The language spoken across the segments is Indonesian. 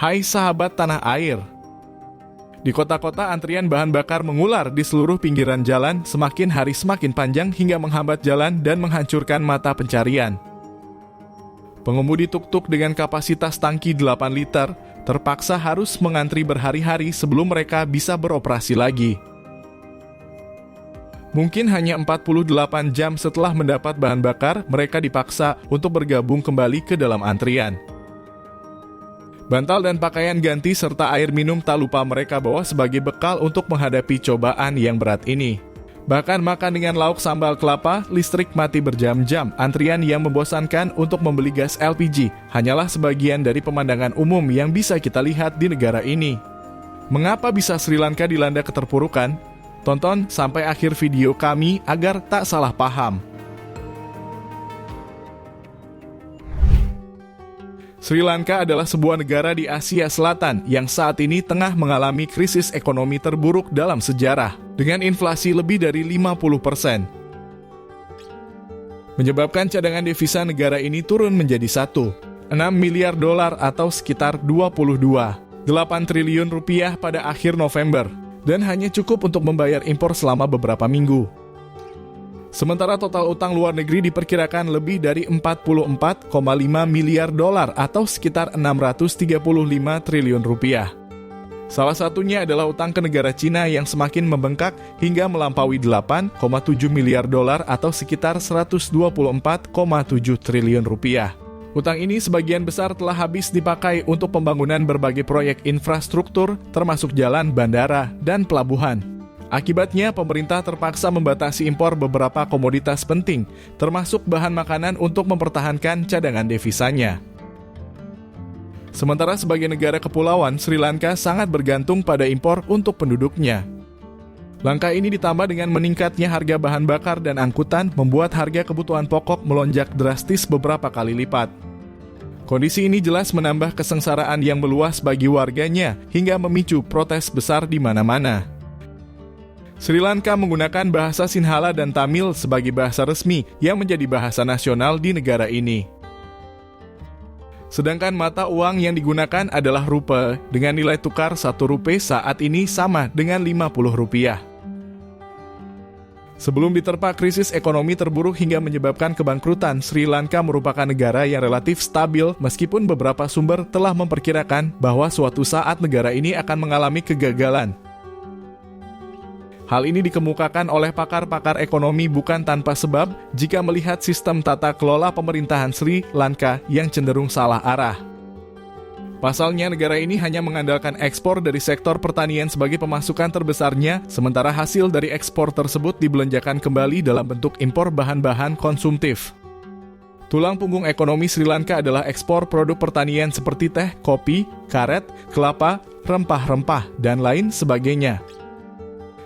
Hai sahabat tanah air. Di kota-kota antrian bahan bakar mengular di seluruh pinggiran jalan, semakin hari semakin panjang hingga menghambat jalan dan menghancurkan mata pencarian. Pengemudi tuk-tuk dengan kapasitas tangki 8 liter terpaksa harus mengantri berhari-hari sebelum mereka bisa beroperasi lagi. Mungkin hanya 48 jam setelah mendapat bahan bakar, mereka dipaksa untuk bergabung kembali ke dalam antrian. Bantal dan pakaian ganti serta air minum tak lupa mereka bawa sebagai bekal untuk menghadapi cobaan yang berat ini. Bahkan makan dengan lauk sambal kelapa, listrik mati berjam-jam, antrian yang membosankan untuk membeli gas LPG hanyalah sebagian dari pemandangan umum yang bisa kita lihat di negara ini. Mengapa bisa Sri Lanka dilanda keterpurukan? Tonton sampai akhir video kami agar tak salah paham. Sri Lanka adalah sebuah negara di Asia Selatan yang saat ini tengah mengalami krisis ekonomi terburuk dalam sejarah, dengan inflasi lebih dari 50%. Menyebabkan cadangan devisa negara ini turun menjadi 6 miliar dolar atau sekitar 22,8 triliun rupiah pada akhir November, dan hanya cukup untuk membayar impor selama beberapa minggu. Sementara total utang luar negeri diperkirakan lebih dari 44,5 miliar dolar atau sekitar 635 triliun rupiah. Salah satunya adalah utang ke negara Cina yang semakin membengkak hingga melampaui 8,7 miliar dolar atau sekitar 124,7 triliun rupiah. Utang ini sebagian besar telah habis dipakai untuk pembangunan berbagai proyek infrastruktur termasuk jalan, bandara, dan pelabuhan. Akibatnya, pemerintah terpaksa membatasi impor beberapa komoditas penting, termasuk bahan makanan untuk mempertahankan cadangan devisanya. Sementara sebagai negara kepulauan, Sri Lanka sangat bergantung pada impor untuk penduduknya. Langkah ini ditambah dengan meningkatnya harga bahan bakar dan angkutan, membuat harga kebutuhan pokok melonjak drastis beberapa kali lipat. Kondisi ini jelas menambah kesengsaraan yang meluas bagi warganya, hingga memicu protes besar di mana-mana. Sri Lanka menggunakan bahasa Sinhala dan Tamil sebagai bahasa resmi yang menjadi bahasa nasional di negara ini. Sedangkan mata uang yang digunakan adalah rupiah dengan nilai tukar 1 rupiah saat ini sama dengan 50 rupiah. Sebelum diterpa krisis ekonomi terburuk hingga menyebabkan kebangkrutan, Sri Lanka merupakan negara yang relatif stabil meskipun beberapa sumber telah memperkirakan bahwa suatu saat negara ini akan mengalami kegagalan. Hal ini dikemukakan oleh pakar-pakar ekonomi bukan tanpa sebab jika melihat sistem tata kelola pemerintahan Sri Lanka yang cenderung salah arah. Pasalnya, negara ini hanya mengandalkan ekspor dari sektor pertanian sebagai pemasukan terbesarnya, sementara hasil dari ekspor tersebut dibelanjakan kembali dalam bentuk impor bahan-bahan konsumtif. Tulang punggung ekonomi Sri Lanka adalah ekspor produk pertanian seperti teh, kopi, karet, kelapa, rempah-rempah, dan lain sebagainya.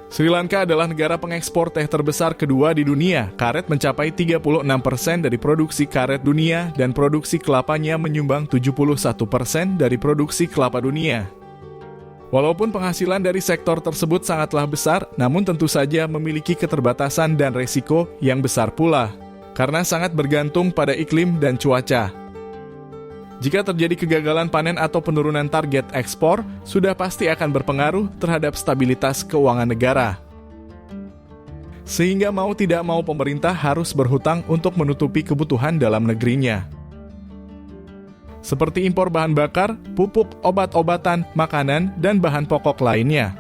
Sri Lanka adalah negara pengekspor teh terbesar kedua di dunia. Karet mencapai 36% dari produksi karet dunia dan produksi kelapanya menyumbang 71% dari produksi kelapa dunia. Walaupun penghasilan dari sektor tersebut sangatlah besar, namun tentu saja memiliki keterbatasan dan resiko yang besar pula, karena sangat bergantung pada iklim dan cuaca. Jika terjadi kegagalan panen atau penurunan target ekspor, sudah pasti akan berpengaruh terhadap stabilitas keuangan negara. Sehingga mau tidak mau pemerintah harus berhutang untuk menutupi kebutuhan dalam negerinya. Seperti impor bahan bakar, pupuk, obat-obatan, makanan, dan bahan pokok lainnya.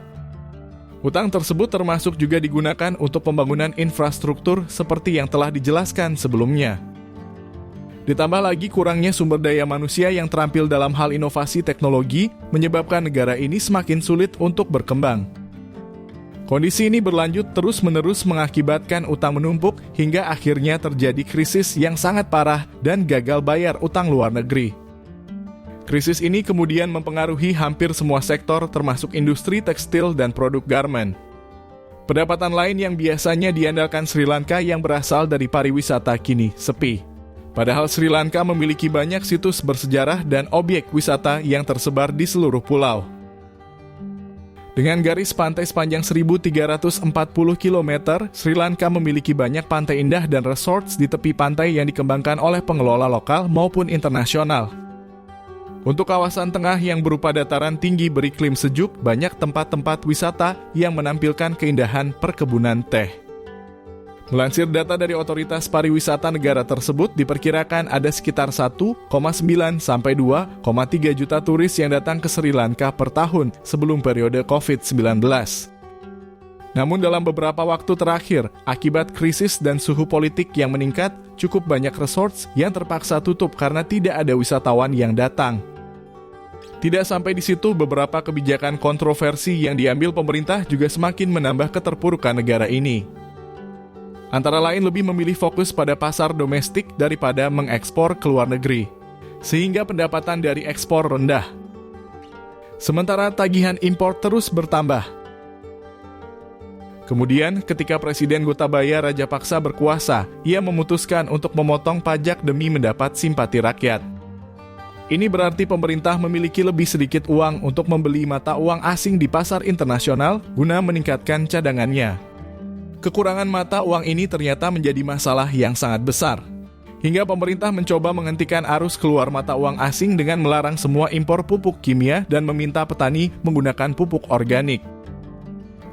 Utang tersebut termasuk juga digunakan untuk pembangunan infrastruktur seperti yang telah dijelaskan sebelumnya. Ditambah lagi kurangnya sumber daya manusia yang terampil dalam hal inovasi teknologi menyebabkan negara ini semakin sulit untuk berkembang. Kondisi ini berlanjut terus-menerus mengakibatkan utang menumpuk hingga akhirnya terjadi krisis yang sangat parah dan gagal bayar utang luar negeri. Krisis ini kemudian mempengaruhi hampir semua sektor termasuk industri tekstil dan produk garmen. Pendapatan lain yang biasanya diandalkan Sri Lanka yang berasal dari pariwisata kini sepi. Padahal Sri Lanka memiliki banyak situs bersejarah dan objek wisata yang tersebar di seluruh pulau. Dengan garis pantai sepanjang 1.340 km, Sri Lanka memiliki banyak pantai indah dan resorts di tepi pantai yang dikembangkan oleh pengelola lokal maupun internasional. Untuk kawasan tengah yang berupa dataran tinggi beriklim sejuk, banyak tempat-tempat wisata yang menampilkan keindahan perkebunan teh. Melansir data dari otoritas pariwisata negara tersebut, diperkirakan ada sekitar 1,9 sampai 2,3 juta turis yang datang ke Sri Lanka per tahun sebelum periode COVID-19. Namun dalam beberapa waktu terakhir, akibat krisis dan suhu politik yang meningkat, cukup banyak resorts yang terpaksa tutup karena tidak ada wisatawan yang datang. Tidak sampai di situ, beberapa kebijakan kontroversi yang diambil pemerintah juga semakin menambah keterpurukan negara ini. Antara lain lebih memilih fokus pada pasar domestik daripada mengekspor ke luar negeri, sehingga pendapatan dari ekspor rendah. Sementara tagihan impor terus bertambah. Kemudian, ketika Presiden Gotabaya Rajapaksa berkuasa, ia memutuskan untuk memotong pajak demi mendapat simpati rakyat. Ini berarti pemerintah memiliki lebih sedikit uang untuk membeli mata uang asing di pasar internasional guna meningkatkan cadangannya. Kekurangan mata uang ini ternyata menjadi masalah yang sangat besar. Hingga pemerintah mencoba menghentikan arus keluar mata uang asing dengan melarang semua impor pupuk kimia dan meminta petani menggunakan pupuk organik.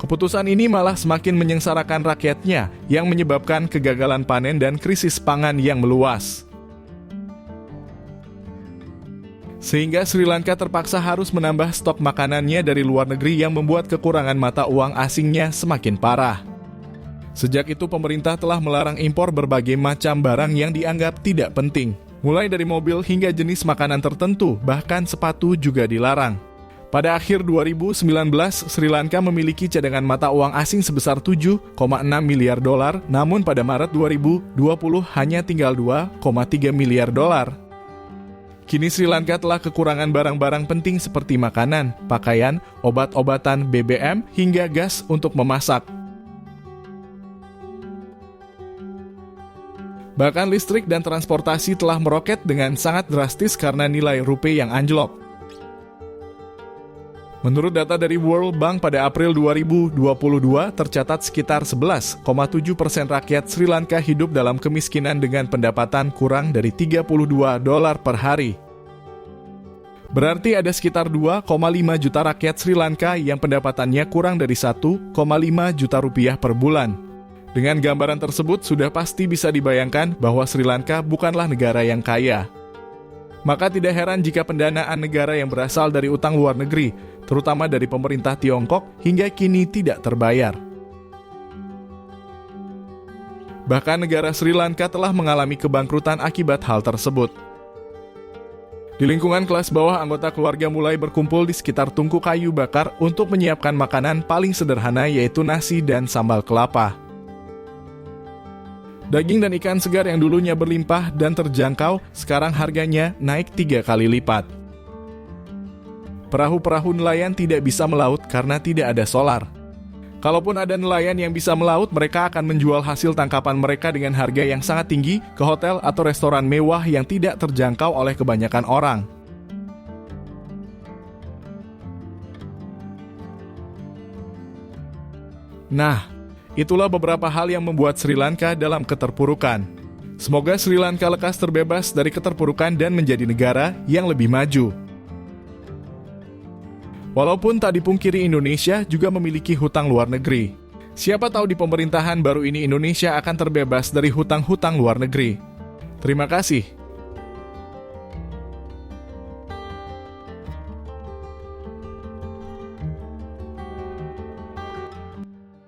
Keputusan ini malah semakin menyengsarakan rakyatnya yang menyebabkan kegagalan panen dan krisis pangan yang meluas. Sehingga Sri Lanka terpaksa harus menambah stok makanannya dari luar negeri yang membuat kekurangan mata uang asingnya semakin parah. Sejak itu pemerintah telah melarang impor berbagai macam barang yang dianggap tidak penting. Mulai dari mobil hingga jenis makanan tertentu, bahkan sepatu juga dilarang. Pada akhir 2019, Sri Lanka memiliki cadangan mata uang asing sebesar 7,6 miliar dolar, namun pada Maret 2020 hanya tinggal 2,3 miliar dolar. Kini Sri Lanka telah kekurangan barang-barang penting seperti makanan, pakaian, obat-obatan, BBM, hingga gas untuk memasak. Bahkan listrik dan transportasi telah meroket dengan sangat drastis karena nilai rupiah yang anjlok. Menurut data dari World Bank pada April 2022, tercatat sekitar 11,7% rakyat Sri Lanka hidup dalam kemiskinan dengan pendapatan kurang dari $32 per hari. Berarti ada sekitar 2,5 juta rakyat Sri Lanka yang pendapatannya kurang dari 1,5 juta rupiah per bulan. Dengan gambaran tersebut, sudah pasti bisa dibayangkan bahwa Sri Lanka bukanlah negara yang kaya. Maka tidak heran jika pendanaan negara yang berasal dari utang luar negeri, terutama dari pemerintah Tiongkok, hingga kini tidak terbayar. Bahkan negara Sri Lanka telah mengalami kebangkrutan akibat hal tersebut. Di lingkungan kelas bawah, anggota keluarga mulai berkumpul di sekitar tungku kayu bakar untuk menyiapkan makanan paling sederhana, yaitu nasi dan sambal kelapa. Daging dan ikan segar yang dulunya berlimpah dan terjangkau, sekarang harganya naik 3 kali lipat. Perahu-perahu nelayan tidak bisa melaut karena tidak ada solar. Kalaupun ada nelayan yang bisa melaut, mereka akan menjual hasil tangkapan mereka dengan harga yang sangat tinggi ke hotel atau restoran mewah yang tidak terjangkau oleh kebanyakan orang. Nah, itulah beberapa hal yang membuat Sri Lanka dalam keterpurukan. Semoga Sri Lanka lekas terbebas dari keterpurukan dan menjadi negara yang lebih maju. Walaupun tak dipungkiri Indonesia juga memiliki hutang luar negeri. Siapa tahu di pemerintahan baru ini Indonesia akan terbebas dari hutang-hutang luar negeri. Terima kasih.